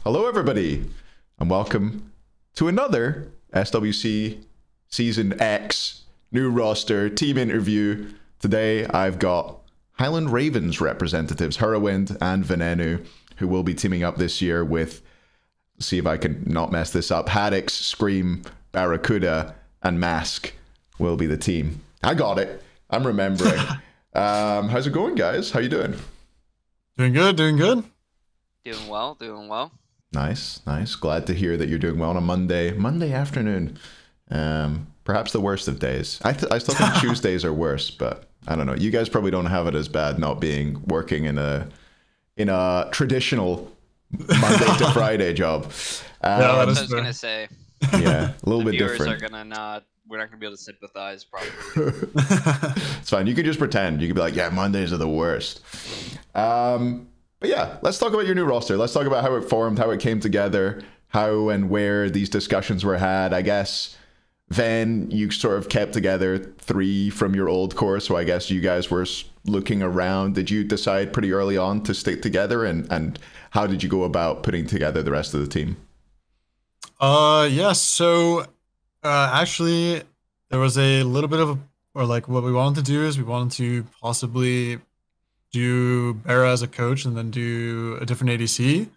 Hello, everybody, and welcome to another SWC Season X new roster team interview. Today, I've got Highland Ravens representatives, Hurriwind and Venenu, who will be teaming up this year with, see if I can not mess this up, Haddix, Scream, Barracuda, and Mask will be the team. I got it. I'm remembering. How's it going, guys? How you doing? Doing good, doing good. Doing well, doing well. Nice. Glad to hear that you're doing well on a Monday afternoon. Perhaps the worst of days. I still think Tuesdays are worse, but I don't know. You guys probably don't have it as bad not being working in a traditional Monday to Friday job. Yeah, that's what I was gonna say. Yeah, a little the bit viewers different. Are gonna not. We're not gonna be able to sympathize, probably. It's fine. You can just pretend. You can be like, yeah, Mondays are the worst. But yeah, let's talk about your new roster. Let's talk about how it formed, how it came together, how and where these discussions were had. I guess, Van, you sort of kept together 3 from your old core, so I guess you guys were looking around. Did you decide pretty early on to stick together, and how did you go about putting together the rest of the team? Yes. So, actually, there was a little bit of what we wanted to do is we wanted to possibly do Barra as a coach and then do a different ADC.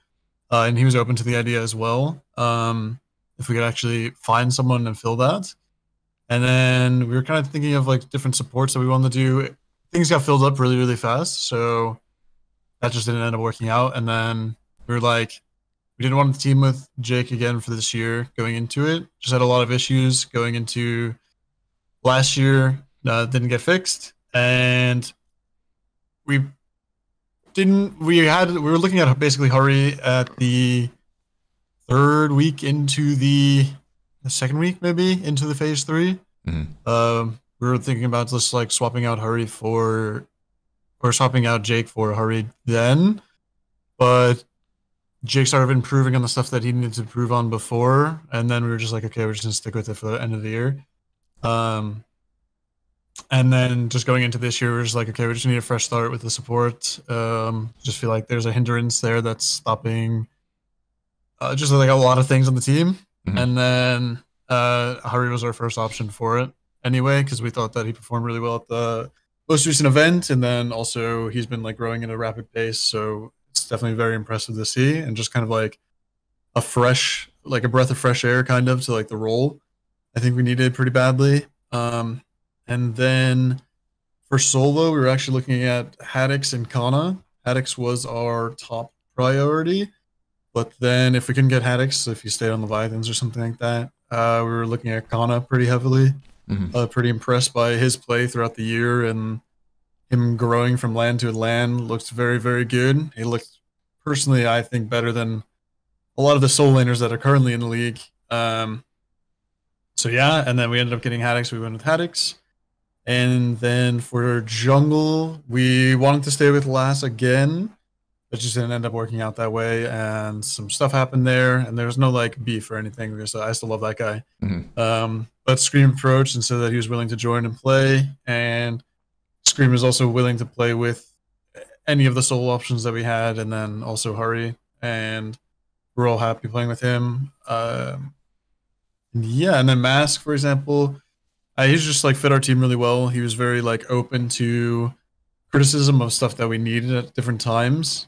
And he was open to the idea as well. If we could actually find someone and fill that. And then we were kind of thinking of like different supports that we wanted to do. Things got filled up really, really fast. So that just didn't end up working out. And then we were like, we didn't want to team with Jake again for this year going into it. Just had a lot of issues going into last year. Didn't get fixed. And we were looking at basically Hurry at the 3rd week into the 2nd week, maybe into the phase 3. Mm-hmm. We were thinking about just like swapping out Jake for Hurry then, but Jake started improving on the stuff that he needed to improve on before, and then we were just like, okay, we're just gonna stick with it for the end of the year. And then just going into this year, we're just like, okay, we just need a fresh start with the support. Just feel like there's a hindrance there that's stopping just like a lot of things on the team. Mm-hmm. And then Hurry was our first option for it anyway, because we thought that he performed really well at the most recent event. And then also he's been like growing at a rapid pace. So it's definitely very impressive to see, and just kind of like a breath of fresh air kind of to like the role I think we needed pretty badly. And then for solo, we were actually looking at Haddix and Kana. Haddix was our top priority, but then if we couldn't get Haddix, if he stayed on Leviathans or something like that, we were looking at Kana pretty heavily. Mm-hmm. Pretty impressed by his play throughout the year, and him growing from LAN to LAN looks very, very good. He looked, personally, I think, better than a lot of the soul laners that are currently in the league. So yeah, and then we ended up getting Haddix. We went with Haddix. And then for jungle, we wanted to stay with Lass again. It just didn't end up working out that way, and some stuff happened there, and there was no like beef or anything because I still love that guy. Mm-hmm. But Scream approached and said that he was willing to join and play, and Scream is also willing to play with any of the solo options that we had, and then also Hurry, and we're all happy playing with him. Yeah, and then Mask, for example, he's just like fit our team really well. He was very like open to criticism of stuff that we needed at different times.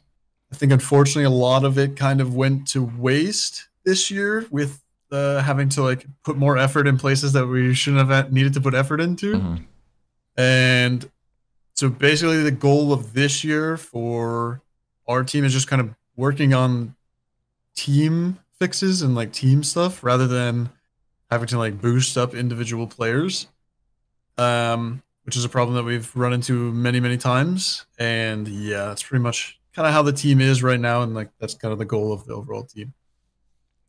I think unfortunately a lot of it kind of went to waste this year with having to like put more effort in places that we shouldn't have needed to put effort into. Mm-hmm. And so basically the goal of this year for our team is just kind of working on team fixes and like team stuff rather than having to like boost up individual players, which is a problem that we've run into many, many times. And yeah, that's pretty much kind of how the team is right now, and like that's kind of the goal of the overall team.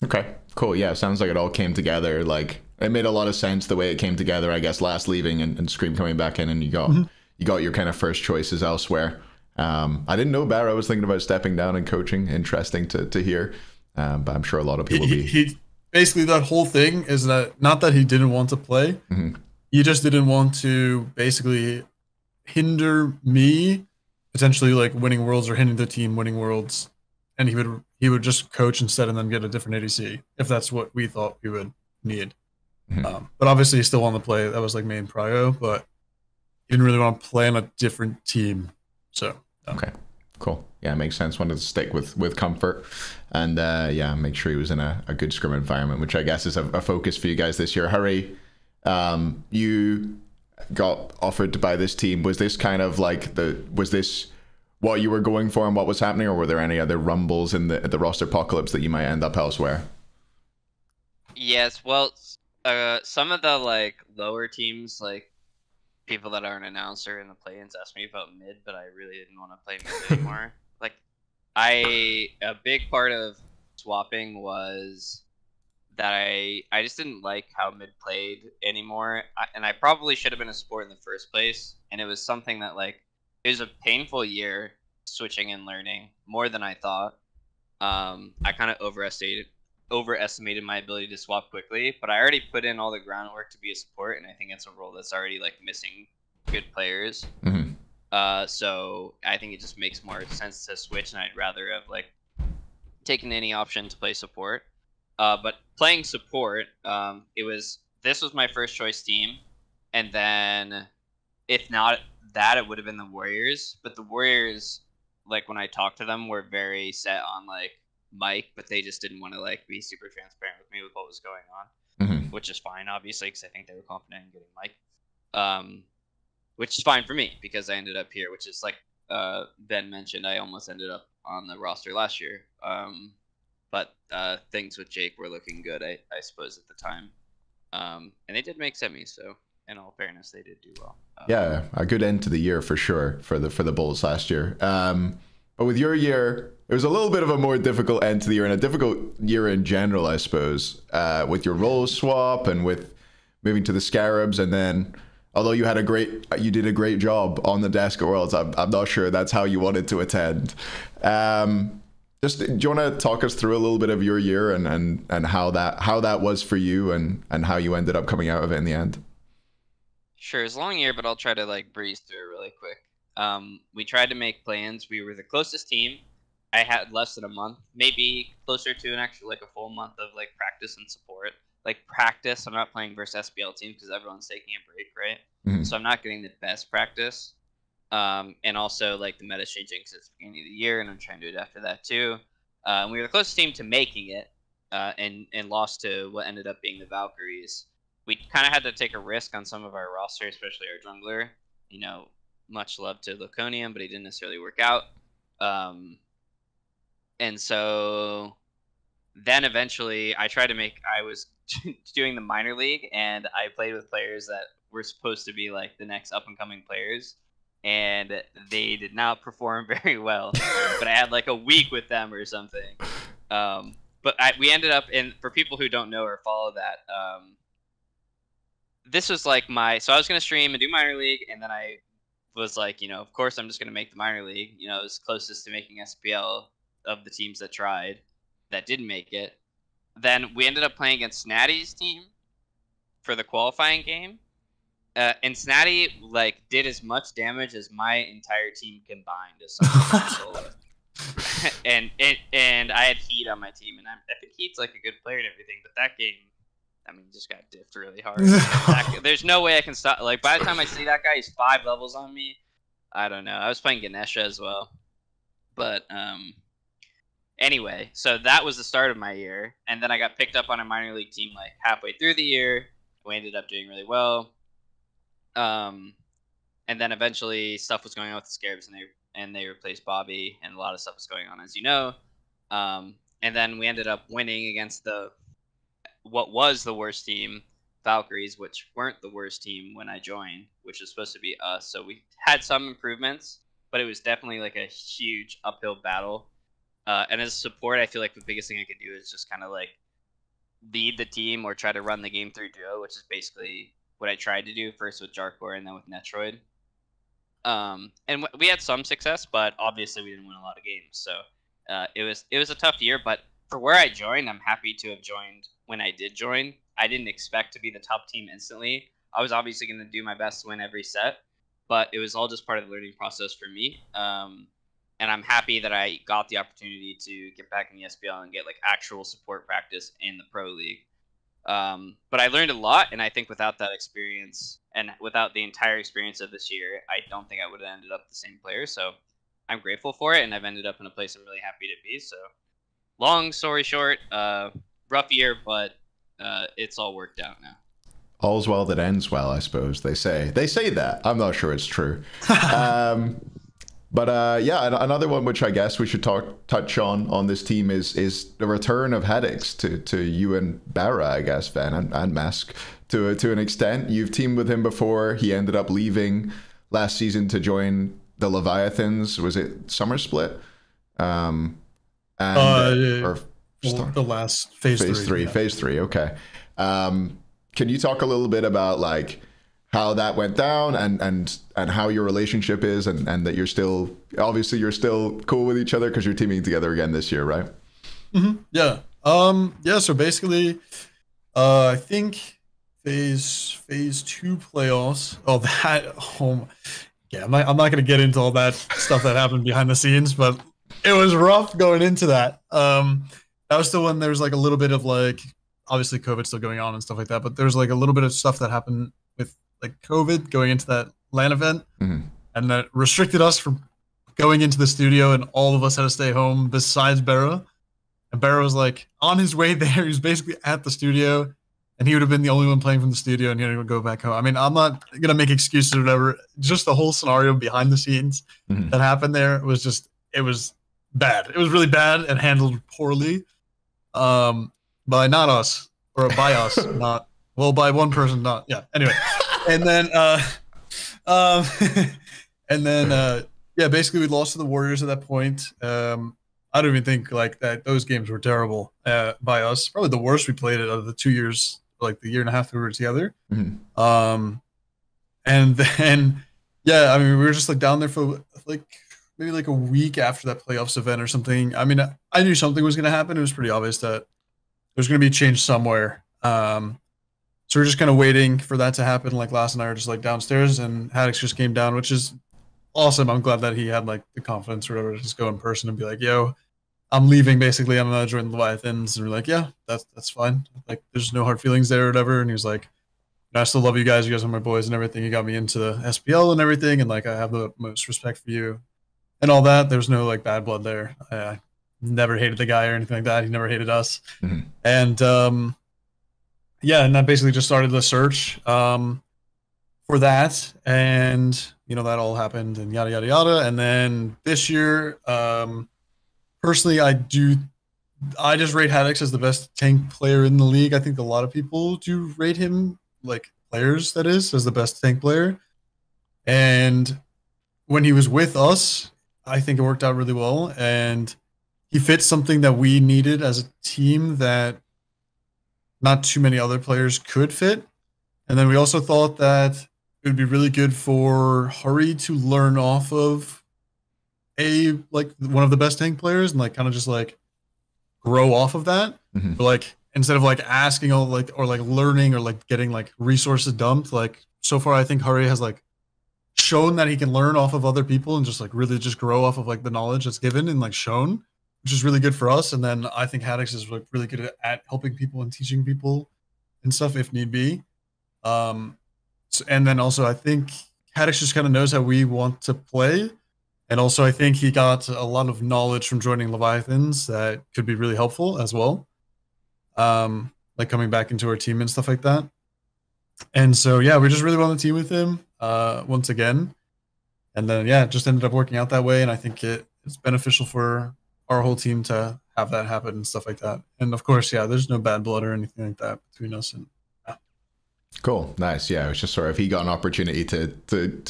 Okay, cool. Yeah, sounds like it all came together. Like it made a lot of sense the way it came together. I guess Last leaving and Scream coming back in, and you got your kind of first choices elsewhere. I didn't know Barra was thinking about stepping down and coaching. Interesting to hear. But I'm sure a lot of people he basically, that whole thing is that not that he didn't want to play, he just didn't want to basically hinder me potentially like winning worlds or hindering the team winning worlds and he would just coach instead and then get a different ADC if that's what we thought we would need. But obviously he still wanted to play. That was like main prio, but he didn't really want to play on a different team. So okay, cool. Yeah, it makes sense. Wanted to stick with comfort, and yeah, make sure he was in a good scrim environment, which I guess is a focus for you guys this year. Hurry, you got offered to buy this team. Was this kind of like was this what you were going for and what was happening, or were there any other rumbles in the roster apocalypse that you might end up elsewhere? Yes, well, some of the like lower teams, like people that aren't announced or in the play-ins, asked me about mid, but I really didn't want to play mid anymore. Like, a big part of swapping was that I just didn't like how mid played anymore, and I probably should have been a support in the first place. And it was something that, like, it was a painful year switching and learning more than I thought. I kind of overestimated my ability to swap quickly, but I already put in all the groundwork to be a support, and I think it's a role that's already like missing good players. So I think it just makes more sense to switch, and I'd rather have like taken any option to play support. But playing support, this was my first choice team, and then if not that, it would have been the Warriors. But the Warriors, like when I talked to them, were very set on like Mike, but they just didn't want to like be super transparent with me with what was going on, which is fine, obviously, because I think they were confident in getting Mike, which is fine for me because I ended up here, which is like Ben mentioned, I almost ended up on the roster last year, but things with Jake were looking good, I suppose, at the time, and they did make semis, so in all fairness, they did do well. Yeah, a good end to the year for sure for the Bulls last year. But with your year, it was a little bit of a more difficult end to the year and a difficult year in general, I suppose, with your role swap and with moving to the Scarabs. And then, although you did a great job on the desk at Worlds, I'm not sure that's how you wanted to attend. Do you want to talk us through a little bit of your year and how that was for you and how you ended up coming out of it in the end? Sure, it's a long year, but I'll try to like breeze through it really quick. We tried to make plans. We were the closest team. I had less than a month, maybe closer to an actual like a full month of like practice and support. Like practice, I'm not playing versus SPL teams because everyone's taking a break, right? So I'm not getting the best practice. And also like the meta's changing because it's the beginning of the year, and I'm trying to adapt to that too. We were the closest team to making it, and lost to what ended up being the Valkyries. We kind of had to take a risk on some of our roster, especially our jungler. You know, much love to Laconium, but he didn't necessarily work out. And so then eventually I was doing the minor league, and I played with players that were supposed to be like the next up and coming players, and they did not perform very well. But I had like a week with them or something. But we ended up for people who don't know or follow that, this was like so I was going to stream and do minor league, and then I was like, of course I'm just going to make the minor league. It was closest to making SPL of the teams that tried, that didn't make it. Then we ended up playing against Snatty's team for the qualifying game. And Snatty like did as much damage as my entire team combined as someone. and I had Heat on my team, and I think Heat's like a good player and everything, but that game, I mean, just got diffed really hard. There's no way I can stop. Like, by the time I see that guy, he's 5 levels on me. I don't know. I was playing Ganesha as well. But, anyway, so that was the start of my year. And then I got picked up on a minor league team, like, halfway through the year. We ended up doing really well. And then eventually stuff was going on with the Scarabs, and they replaced Bobby, and a lot of stuff was going on, as you know. And then we ended up winning against what was the worst team, Valkyries, which weren't the worst team when I joined, which was supposed to be us. So we had some improvements, but it was definitely like a huge uphill battle. And as a support, I feel like the biggest thing I could do is just kind of like lead the team or try to run the game through duo, which is basically what I tried to do first with Jarkor and then with Netroid. And we had some success, but obviously we didn't win a lot of games. So it was a tough year, but for where I joined, I'm happy to have joined when I did join. I didn't expect to be the top team instantly. I was obviously going to do my best to win every set, but it was all just part of the learning process for me. I'm happy that I got the opportunity to get back in the SPL and get like actual support practice in the Pro League. But I learned a lot, and I think without that experience and without the entire experience of this year, I don't think I would have ended up the same player. So I'm grateful for it, and I've ended up in a place I'm really happy to be. So long story short, rough year, but it's all worked out now. All's well that ends well, I suppose they say. They say that. I'm not sure it's true. But yeah, another one which I guess we should touch on this team is the return of Hedix to you and Barra, I guess, Ven, and Mask to an extent. You've teamed with him before. He ended up leaving last season to join the Leviathans. Was it Summer Split? Or the last phase three. Phase three. Okay. Can you talk a little bit about like how that went down and how your relationship is and that you're still cool with each other because you're teaming together again this year, right? Mm-hmm. Yeah. Yeah. So basically, I think phase 2 playoffs. Yeah. I'm not gonna get into all that stuff that happened behind the scenes, but it was rough going into that. That was still when there was like a little bit of like, obviously COVID still going on and stuff like that, but there was like a little bit of stuff that happened with like COVID going into that LAN event, and that restricted us from going into the studio, and all of us had to stay home besides Barra. And Barra was like on his way there. He was basically at the studio, and he would have been the only one playing from the studio, and he had to go back home. I mean, I'm not gonna make excuses or whatever. Just the whole scenario behind the scenes that happened there was just, it was bad. It was really bad and handled poorly. By not us, or by us, not, well, by one person, not, yeah. Anyway, and then, yeah, basically we lost to the Warriors at that point. I don't even think like that those games were terrible by us. Probably the worst we played it out of the 2 years, like the year and a half that we were together. And then, yeah, I mean, we were just like down there for like maybe like a week after that playoffs event or something. I mean, I knew something was going to happen. It was pretty obvious that there's going to be a change somewhere. So we're just kind of waiting for that to happen. Like Lass and I are just like downstairs, and Haddix just came down, which is awesome. I'm glad that he had like the confidence or whatever to just go in person and be like, yo, I'm leaving basically. I'm not joining the Leviathans. And we're like, yeah, that's fine. Like there's no hard feelings there or whatever. And he was like, I still love you guys. You guys are my boys and everything. You got me into the SPL and everything. And like, I have the most respect for you and all that. There's no like bad blood there. I never hated the guy or anything like that. He never hated us. And, yeah, and that basically just started the search for that, and you know that all happened and yada yada yada. And then this year, personally, I just rate Haddix as the best tank player in the league. I think a lot of people do rate him, like players that is, as the best tank player. And when he was with us, I think it worked out really well, and he fits something that we needed as a team that not too many other players could fit. And then we also thought that it would be really good for Hurry to learn off of like one of the best tank players and like kind of just like grow off of that. But like instead of like asking all like or like learning or like getting like resources dumped, like so far I think Hurry has like shown that he can learn off of other people and just like really just grow off of like the knowledge that's given and like shown, which is really good for us. And then I think Haddix is like really good at helping people and teaching people and stuff if need be. And then also I think Haddix just kind of knows how we want to play. And also I think he got a lot of knowledge from joining Leviathans that could be really helpful as well. Like coming back into our team and stuff like that. And so, yeah, we just really want to team with him once again. And then, yeah, it just ended up working out that way. And I think it's beneficial for our whole team to have that happen and stuff like that. And of course, yeah, there's no bad blood or anything like that between us. And yeah. Cool, nice. Yeah, it was just sort of he got an opportunity to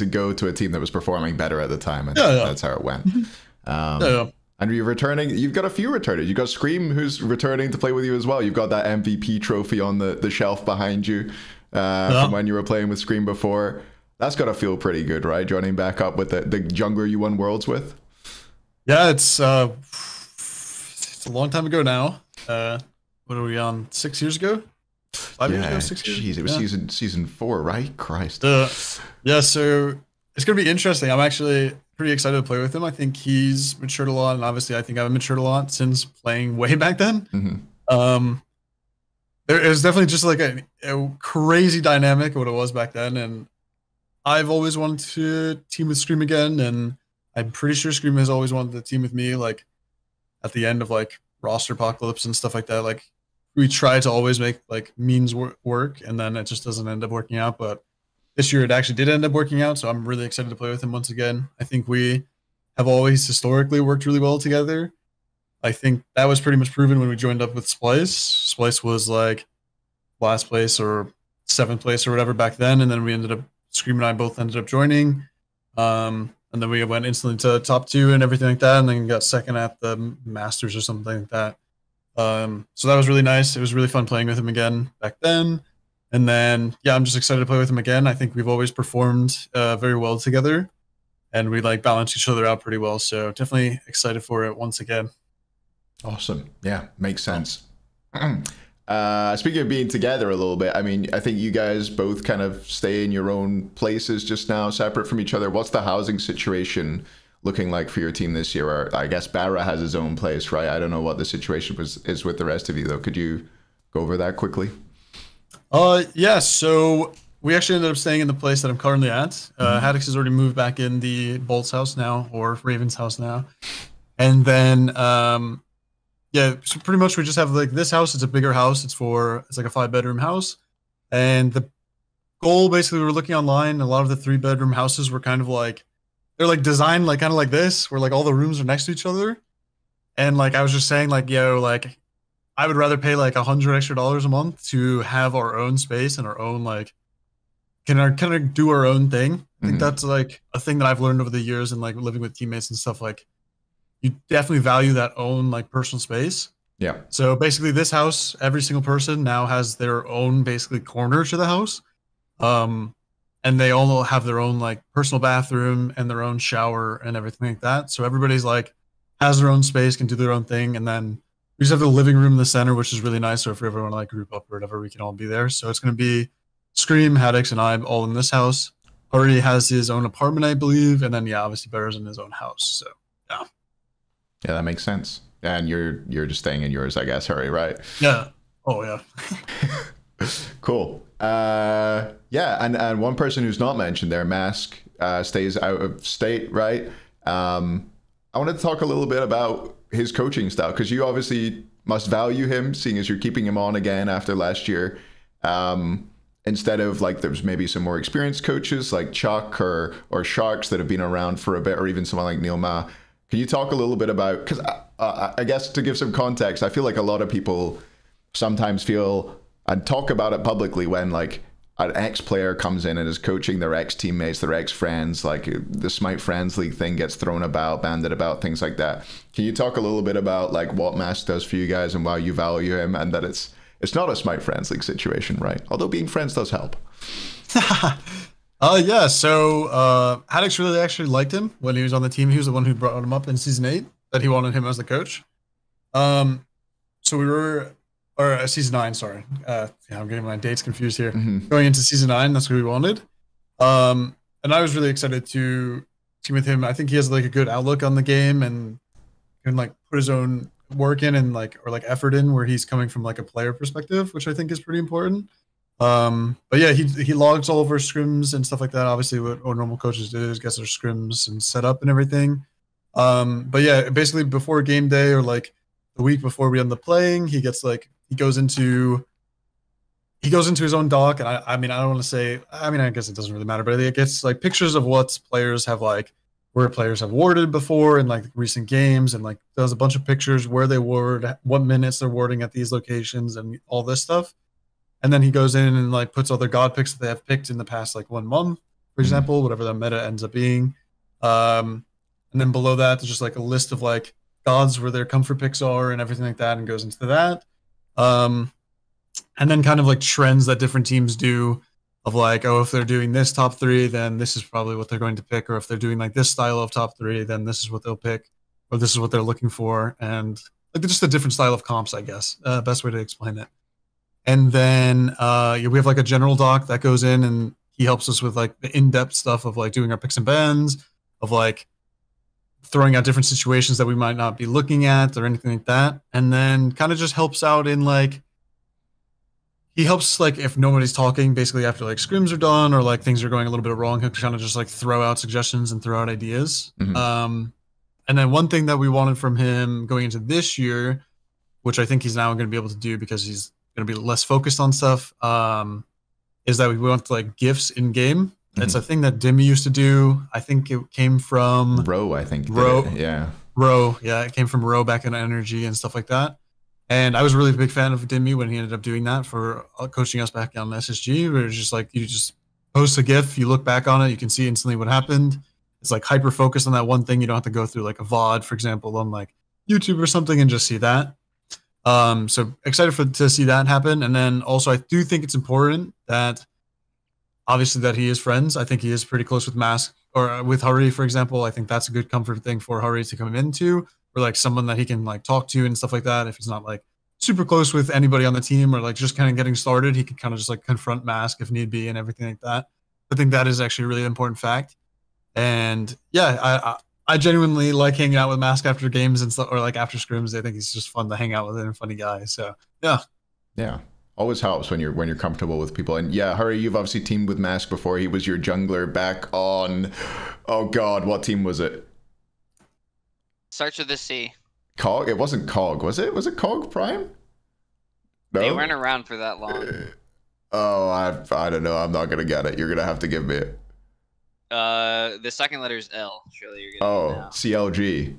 go to a team that was performing better at the time, and that's how it went. And you're returning. You've got a few returners. You've got Scream, who's returning to play with you as well. You've got that MVP trophy on the shelf behind you from when you were playing with Scream before. That's got to feel pretty good, right? Joining back up with the jungler you won Worlds with. Yeah, it's a long time ago now. What are we on? 6 years ago? 5 years ago? 6 years? Jeez, it was season 4, right? Christ. Yeah. So it's gonna be interesting. I'm actually pretty excited to play with him. I think he's matured a lot, and obviously, I think I've matured a lot since playing way back then. Um, there is definitely just like a crazy dynamic of what it was back then, and I've always wanted to team with Scream again, and I'm pretty sure Scream has always wanted to team with me. Like at the end of like roster apocalypse and stuff like that, like we try to always make like means work, and then it just doesn't end up working out. But this year it actually did end up working out, so I'm really excited to play with him once again. I think we have always historically worked really well together. I think that was pretty much proven when we joined up with Splice. Splice was like last place or seventh place or whatever back then, and then we ended up Scream and I both ended up joining. And then we went instantly to top 2 and everything like that, and then got second at the Masters or something like that. So that was really nice. It was really fun playing with him again back then. And then, yeah, I'm just excited to play with him again. I think we've always performed very well together, and we like balance each other out pretty well. So definitely excited for it once again. Awesome. Yeah, makes sense. Speaking of being together a little bit, I mean, I think you guys both kind of stay in your own places just now, separate from each other. What's the housing situation looking like for your team this year? Or I guess Barra has his own place, right? I don't know what the situation is with the rest of you, though. Could you go over that quickly? Yeah, so we actually ended up staying in the place that I'm currently at. Haddix has already moved back in the Bolt's house now, or Raven's house now. And then, yeah, so pretty much we just have like this house. It's a bigger house. It's like a 5-bedroom house. And the goal, basically, we were looking online. A lot of the 3-bedroom houses were kind of like, they're like designed like kind of like this, where like all the rooms are next to each other. And like I was just saying, like, yo, like I would rather pay like $100 extra a month to have our own space and our own like can kind of do our own thing. I think that's like a thing that I've learned over the years and like living with teammates and stuff. Like you definitely value that own like personal space. Yeah. So basically, this house, every single person now has their own basically corner to the house, and they all have their own like personal bathroom and their own shower and everything like that. So everybody's like has their own space, can do their own thing, and then we just have the living room in the center, which is really nice. So if we ever want to like group up or whatever, we can all be there. So it's going to be Scream, Haddix, and I all in this house. Hurry has his own apartment, I believe, and then yeah, obviously Bear's in his own house. So yeah. Yeah, that makes sense. And you're just staying in yours, I guess, Hurry, right? Yeah. Oh yeah. Cool. Yeah, and one person who's not mentioned there, Mask, stays out of state, right? I wanted to talk a little bit about his coaching style, because you obviously must value him, seeing as you're keeping him on again after last year. Instead of like there's maybe some more experienced coaches like Chuck or Sharks that have been around for a bit, or even someone like Neil Ma. Can you talk a little bit about, because I guess to give some context, I feel like a lot of people sometimes feel and talk about it publicly when like an ex-player comes in and is coaching their ex-teammates, their ex-friends, like the Smite Friends League thing gets thrown about, banded about, things like that. Can you talk a little bit about like what Mask does for you guys and why you value him, and that it's not a Smite Friends League situation, right? Although being friends does help. Yeah, so Haddix really actually liked him when he was on the team. He was the one who brought him up in Season 8, that he wanted him as the coach. So we were, or Season 9, sorry. Yeah, I'm getting my dates confused here. Going into Season 9, that's what we wanted. And I was really excited to team with him. I think he has like a good outlook on the game and can like put his own work in and like, or like effort in where he's coming from like a player perspective, which I think is pretty important. But yeah, he logs all of our scrims and stuff like that. Obviously what normal coaches do is gets their scrims and set up and everything. But yeah, basically before game day or like the week before we end up playing, he goes into his own doc. And I mean, I don't want to say, I mean, I guess it doesn't really matter, but it gets like pictures of what players have like, where players have warded before in like recent games, and like does a bunch of pictures where they ward, what minutes they're warding at these locations and all this stuff. And then he goes in and like puts all their god picks that they have picked in the past like 1 month, for example, whatever that meta ends up being. And then below that, there's just like a list of like gods where their comfort picks are and everything like that, and goes into that. And then kind of like trends that different teams do of like, oh, if they're doing this top 3, then this is probably what they're going to pick. Or if they're doing like this style of top 3, then this is what they'll pick, or this is what they're looking for. And like just a different style of comps, I guess, best way to explain it. And then we have like a general doc that goes in, and he helps us with like the in-depth stuff of like doing our picks and bans, of like throwing out different situations that we might not be looking at or anything like that. And then kind of just helps out in like, he helps like if nobody's talking, basically after like scrims are done or like things are going a little bit wrong, he'll kind of just like throw out suggestions and throw out ideas. And then one thing that we wanted from him going into this year, which I think he's now going to be able to do because he's going to be less focused on stuff, is that we want like gifts in game. It's a thing that Dimmy used to do. I think it came from Ro, I think. Ro, yeah. Ro, yeah, it came from Ro back in Energy and stuff like that. And I was a really big fan of Dimmy when he ended up doing that for coaching us back on SSG. Where it's just like you just post a GIF, you look back on it, you can see instantly what happened. It's like hyper focused on that one thing. You don't have to go through like a VOD, for example, on like YouTube or something and just see that. So excited to see that happen. And then also I do think it's important that obviously that he is friends. I think he is pretty close with Mask or with Hurry, for example. I think that's a good comfort thing for Hurry to come into, or like someone that he can like talk to and stuff like that. If he's not like super close with anybody on the team or like just kind of getting started, he can kind of just like confront Mask if need be and everything like that. I think that is actually a really important fact. And yeah, I genuinely like hanging out with Mask after games and stuff, or like after scrims. I think he's just fun to hang out with and a funny guy. So yeah. Always helps when you're comfortable with people. And yeah, Hurry, you've obviously teamed with Mask before. He was your jungler back on, oh god, what team was it? Starts with a C. Cog? It wasn't Cog, was it? Was it Cog Prime? No? They weren't around for that long. I don't know. I'm not gonna get it. You're gonna have to give me it. The second letter is L. Surely you're gonna know. CLG.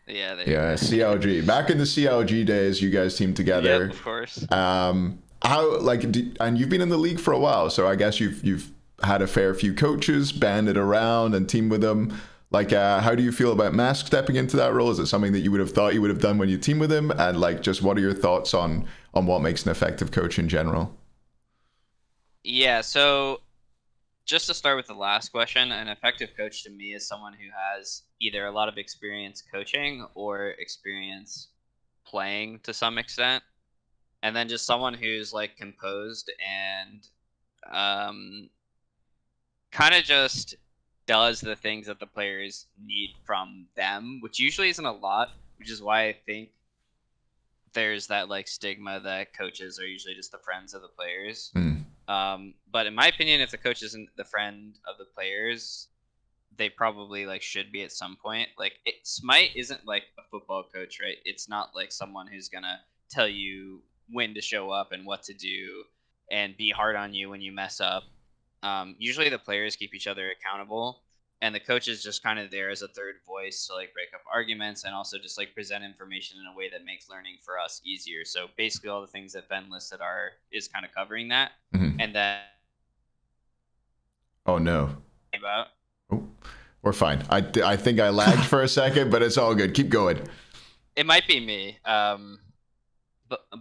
Yeah. CLG. Back in the CLG days, you guys teamed together. Yep, of course. How and you've been in the league for a while, so I guess you've had a fair few coaches, banded around and teamed with them. Like, how do you feel about Mask stepping into that role? Is it something that you would have thought you would have done when you team with him? And like, just what are your thoughts on what makes an effective coach in general? Yeah, so just to start with the last question, an effective coach to me is someone who has either a lot of experience coaching or experience playing to some extent. And then just someone who's like composed and kind of just does the things that the players need from them, which usually isn't a lot, which is why I think there's that like stigma that coaches are usually just the friends of the players. But in my opinion, if the coach isn't the friend of the players, they probably like should be at some point. Like Smite isn't like a football coach, right? It's not like someone who's gonna tell you when to show up and what to do and be hard on you when you mess up. Usually the players keep each other accountable, and the coach is just kind of there as a third voice to like break up arguments and also just like present information in a way that makes learning for us easier. So basically all the things that Ben listed is kind of covering that. And then oh no, about we're fine. I think I lagged for a second, but it's all good. Keep going. It might be me.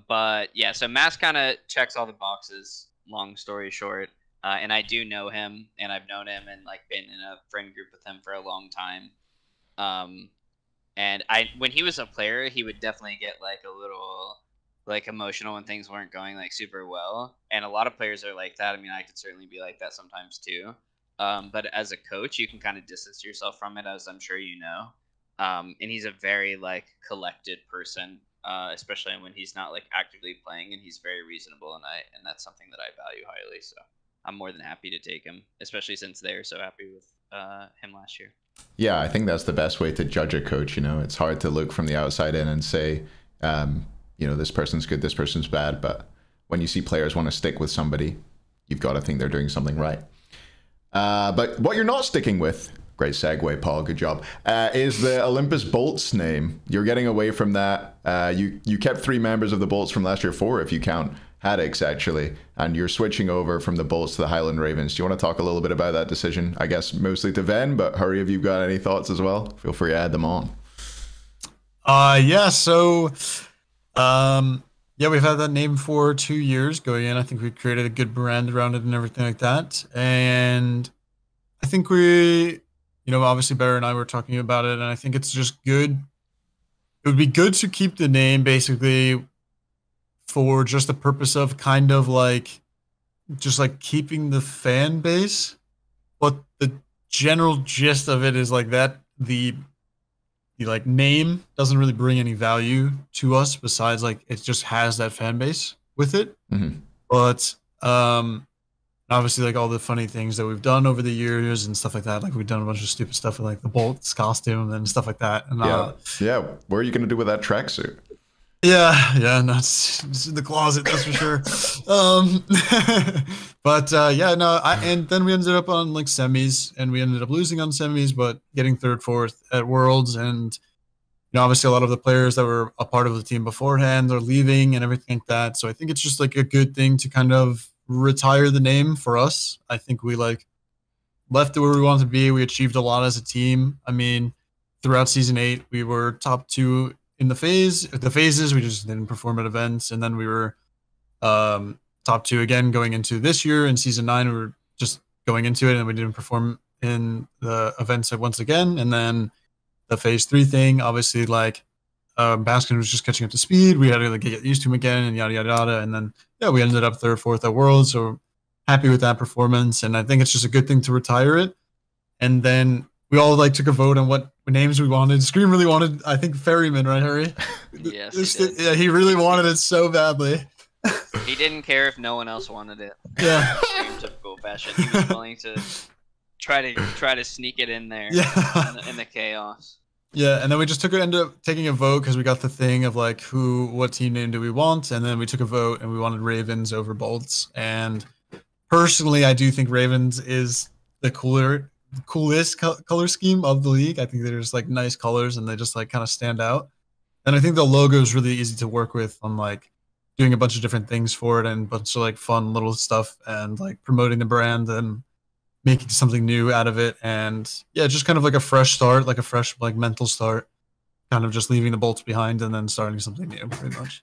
But yeah, so Mask kind of checks all the boxes, long story short. And I do know him, and I've known him and like been in a friend group with him for a long time. And when he was a player, he would definitely get like a little like emotional when things weren't going like super well. And a lot of players are like that. I mean, I could certainly be like that sometimes too. But as a coach, you can kind of distance yourself from it, as I'm sure you know. And he's a very like collected person. Especially when he's not like actively playing, and he's very reasonable, and that's something that I value highly. So I'm more than happy to take him, especially since they were so happy with him last year. Yeah, I think that's the best way to judge a coach. You know, it's hard to look from the outside in and say, you know, this person's good, this person's bad. But when you see players want to stick with somebody, you've got to think they're doing something right. But what you're not sticking with, great segue, Paul, good job, is the Olympus Bolts name. You're getting away from that. You kept 3 members of the Bolts from last year, 4 if you count Haddix, actually, and you're switching over from the Bolts to the Highland Ravens. Do you want to talk a little bit about that decision? I guess mostly to Ven, but Hurry, have you got any thoughts as well? Feel free to add them on. Yeah, so yeah, we've had that name for 2 years going in. I think we created a good brand around it and everything like that. And I think we, you know, obviously Bear and I were talking about it, and I think it's just good. It would be good to keep the name basically for just the purpose of kind of like just like keeping the fan base, but the general gist of it is like that the like name doesn't really bring any value to us besides like it just has that fan base with it. Mm-hmm. But obviously like all the funny things that we've done over the years and stuff like that. Like we've done a bunch of stupid stuff with like the Bolts costume and stuff like that. And yeah. What are you gonna do with that tracksuit? Yeah, no, it's in the closet, that's for sure. But yeah, no, and then we ended up on like semis, and we ended up losing on semis, but getting third, fourth at Worlds, and obviously a lot of the players that were a part of the team beforehand are leaving and everything like that. So I think it's just like a good thing to kind of retire the name for us. I think we like left it where we wanted to be. We achieved a lot as a team. I mean, throughout season 8, we were top 2 in the phases. We just didn't perform at events, and then we were top 2 again going into this year. In season 9, we were just going into it, and we didn't perform in the events once again. And then the phase 3 thing, obviously, like Baskin was just catching up to speed. We had to like get used to him again, and yada yada yada. And then we ended up 3rd, 4th at Worlds, so happy with that performance. And I think it's just a good thing to retire it. And then we all like took a vote on what names we wanted. Scream really wanted, I think, Ferryman, right, Harry? Yes, he did. Yeah, he really wanted it so badly. He didn't care if no one else wanted it. Yeah. Scream typical fashion. He was willing to try to sneak it in there. Yeah. In the chaos. Yeah, and then we just ended up taking a vote because we got the thing of like what team name do we want, and then we took a vote and we wanted Ravens over Bolts. And personally, I do think Ravens is the coolest color scheme of the league. I think they're just like nice colors and they just like kind of stand out. And I think the logo is really easy to work with on like doing a bunch of different things for it and a bunch of like fun little stuff and like promoting the brand and making something new out of it. And yeah, just kind of like a fresh start, like a fresh like mental start, kind of just leaving the Bolts behind and then starting something new pretty much.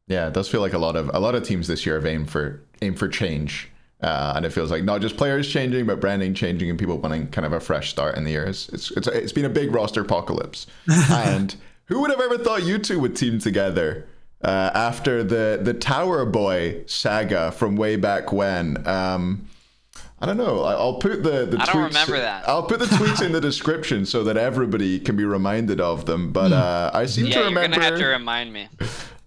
Yeah, it does feel like a lot of teams this year have aimed for change. And it feels like not just players changing, but branding changing and people wanting kind of a fresh start in the year. It's been a big roster apocalypse. And who would have ever thought you two would team together after the Tower Boy saga from way back when? I don't know. I'll put the tweets. I don't remember that. I'll put the tweets in the description so that everybody can be reminded of them. But I seem to remember. You're gonna have to remind me.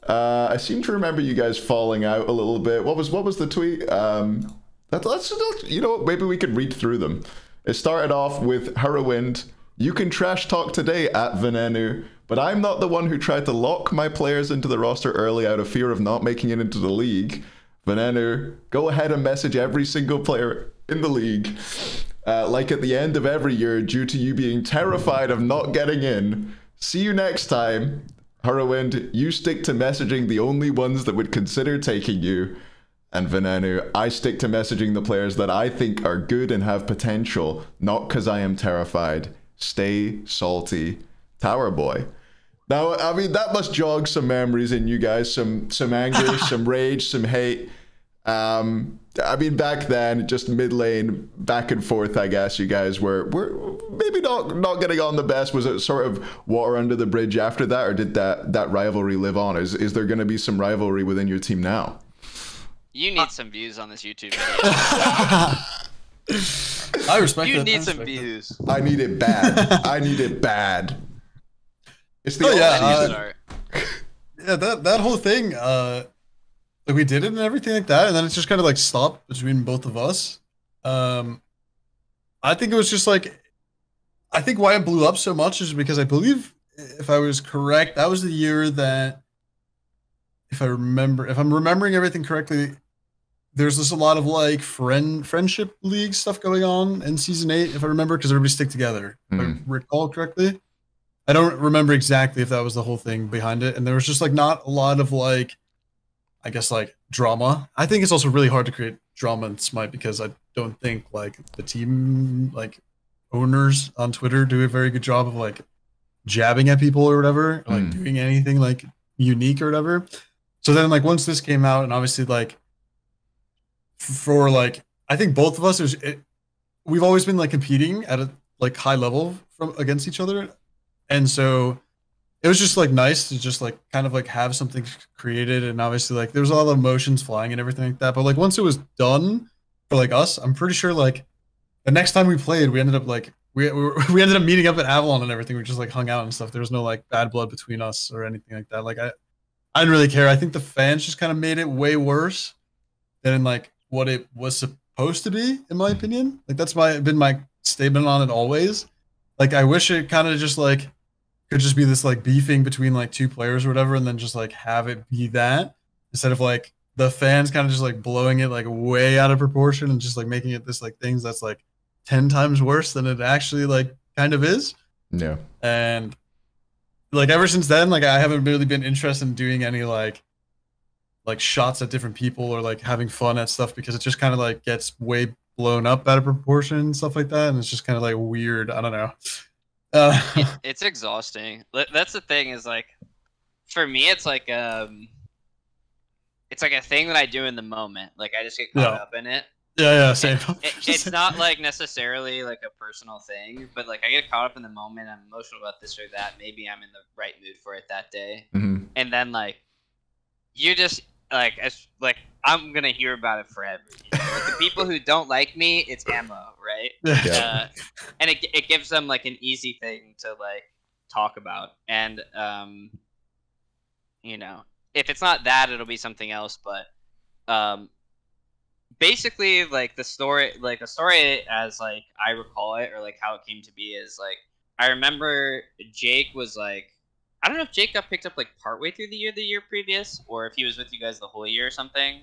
I seem to remember you guys falling out a little bit. What was the tweet? Let's maybe we could read through them. It started off with Hurriwind. You can trash talk today at Venenu, but I'm not the one who tried to lock my players into the roster early out of fear of not making it into the league. Venenu, go ahead and message every single player in the league. Like at the end of every year, due to you being terrified of not getting in. See you next time. Hurriwind, you stick to messaging the only ones that would consider taking you. And Venenu, I stick to messaging the players that I think are good and have potential, not because I am terrified. Stay salty. Tower Boy. Now, I mean, that must jog some memories in you guys, some anger, some rage, some hate. I mean, back then, just mid lane, back and forth, I guess you guys were maybe not getting on the best. Was it sort of water under the bridge after that, or did that rivalry live on? Is there going to be some rivalry within your team now? You need some views on this YouTube video. I respect it. You need some views. I need it bad. I need it bad. It's the yeah, that whole thing, like we did it and everything like that, and then it's just kind of like stopped between both of us. I think it was just like, I think why it blew up so much is because I believe, if I was correct, that was the year that, if I'm remembering everything correctly, there's just a lot of like friendship league stuff going on in season 8, if I remember, because everybody stick together. If I recall correctly. I don't remember exactly if that was the whole thing behind it. And there was just like not a lot of like, I guess like drama. I think it's also really hard to create drama in Smite because I don't think like the team like owners on Twitter do a very good job of like jabbing at people or whatever, or, like doing anything like unique or whatever. So then like once this came out, and obviously like for like, I think both of us, we've always been like competing at a like high level against each other. And so it was just like nice to just like kind of like have something created, and obviously like there was a lot of emotions flying and everything like that. But like once it was done for like us, I'm pretty sure like the next time we played, we ended up like we ended up meeting up at Avalon and everything. We just like hung out and stuff. There was no like bad blood between us or anything like that. Like I didn't really care. I think the fans just kind of made it way worse than like what it was supposed to be, in my opinion. Like that's been my statement on it always. Like I wish it kind of just like could just be this like beefing between like two players or whatever, and then just like have it be that instead of like the fans kind of just like blowing it like way out of proportion and just like making it this like things that's like 10 times worse than it actually like kind of is. Yeah. And like ever since then, like I haven't really been interested in doing any like shots at different people or like having fun at stuff, because it just kind of like gets way blown up out of proportion and stuff like that, and it's just kind of like weird. I don't know. It's exhausting. That's the thing, is like for me it's like a thing that I do in the moment. Like I just get caught up in it. Yeah, same. It's not like necessarily like a personal thing, but like I get caught up in the moment. I'm emotional about this or that. Maybe I'm in the right mood for it that day, and then like you just like I'm gonna hear about it forever. You know? Like the people who don't like me, it's ammo, right? Yeah. And it gives them like an easy thing to like talk about, and you know, if it's not that, it'll be something else. But basically, like the story as like I recall it, or like how it came to be, is like I remember Jake was like, I don't know if Jake got picked up like partway through the year previous, or if he was with you guys the whole year or something.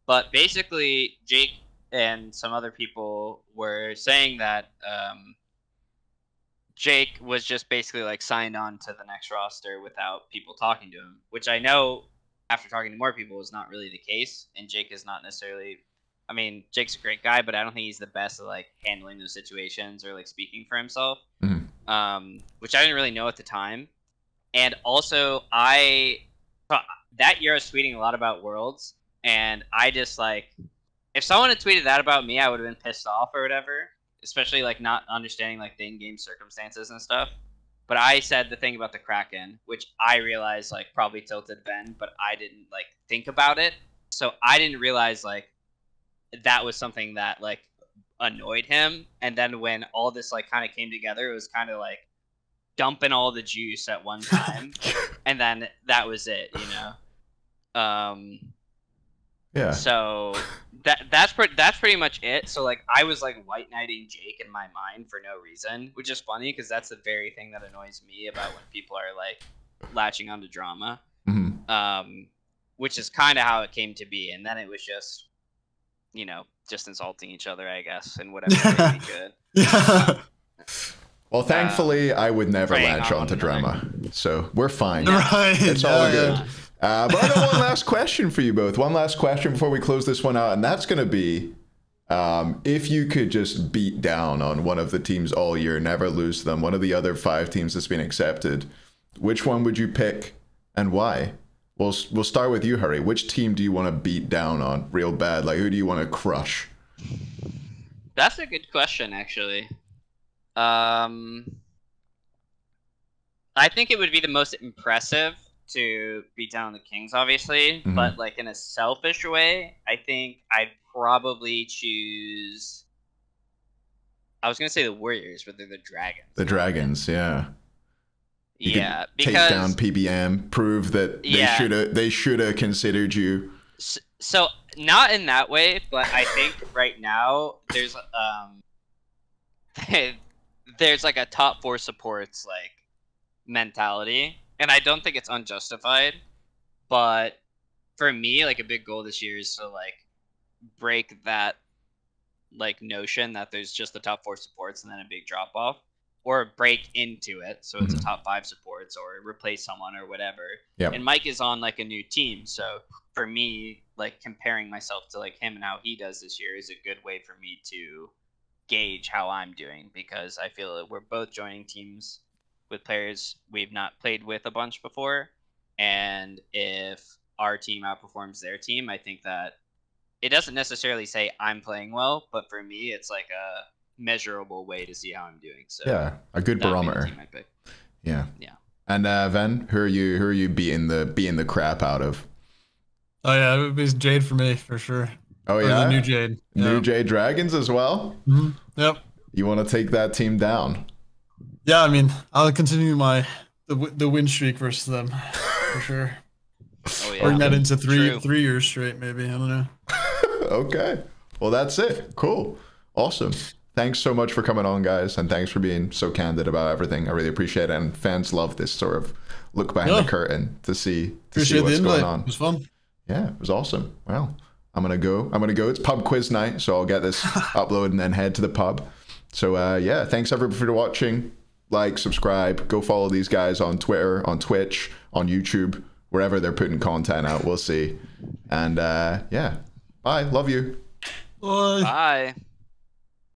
But basically, Jake and some other people were saying that Jake was just basically like signed on to the next roster without people talking to him, which I know after talking to more people is not really the case. And Jake is not necessarily, I mean, Jake's a great guy, but I don't think he's the best at like handling those situations or like speaking for himself, which I didn't really know at the time. And also, that year I was tweeting a lot about Worlds, and I just like, if someone had tweeted that about me, I would have been pissed off or whatever, especially like not understanding like the in-game circumstances and stuff. But I said the thing about the Kraken, which I realized like probably tilted Ben, but I didn't like think about it, so I didn't realize like that was something that like annoyed him. And then when all this like kind of came together, it was kind of like dumping all the juice at one time, and then that was it, you know. Yeah. So that's pretty much it. So like I was like white knighting Jake in my mind for no reason, which is funny because that's the very thing that annoys me about when people are like latching onto drama. Which is kind of how it came to be, and then it was just, you know, just insulting each other, I guess, and whatever way we could. Yeah. Well, thankfully, I would never latch onto drama, so we're fine. Right. It's all good. But I got one last question for you both. One last question before we close this one out, and that's going to be, if you could just beat down on one of the teams all year, never lose to them, one of the other 5 teams that's been accepted, which one would you pick and why? We'll start with you, Hurry. Which team do you want to beat down on real bad? Like, who do you want to crush? That's a good question, actually. I think it would be the most impressive to beat down the Kings, obviously, but like in a selfish way, I think I'd probably choose. I was gonna say the Warriors, but they're the Dragons. The Dragons, yeah. Yeah, because take down PBM, prove that they should have considered you. So not in that way, but I think right now there's like a top 4 supports like mentality, and I don't think it's unjustified. But for me, like a big goal this year is to like break that like notion that there's just the top 4 supports and then a big drop off, or break into it so it's a top 5 supports, or replace someone or whatever. Yep. And Mike is on like a new team, so for me, like comparing myself to like him and how he does this year is a good way for me to gauge how I'm doing, because I feel that we're both joining teams with players we've not played with a bunch before, and if our team outperforms their team, I think that it doesn't necessarily say I'm playing well, but for me it's like a measurable way to see how I'm doing. So yeah, a good barometer. Yeah. And Ven, who are you beating the crap out of? Oh yeah, it would be Jade for me for sure. Oh Or yeah, the new Jade. New Jade Dragons as well. Mm-hmm. Yep. You want to take that team down? Yeah, I mean, I'll continue the win streak versus them for sure. Oh yeah. Bring that into True. 3 years straight, maybe. I don't know. Okay. Well, that's it. Cool. Awesome. Thanks so much for coming on, guys, and thanks for being so candid about everything. I really appreciate it, and fans love this sort of look behind the curtain to see what's going on. It was fun. Yeah, it was awesome. Well, I'm gonna go. It's pub quiz night, so I'll get this uploaded and then head to the pub. So yeah, thanks everybody for watching. Like, subscribe, go follow these guys on Twitter, on Twitch, on YouTube, wherever they're putting content out. We'll see. And yeah, bye. Love you. Bye. Bye.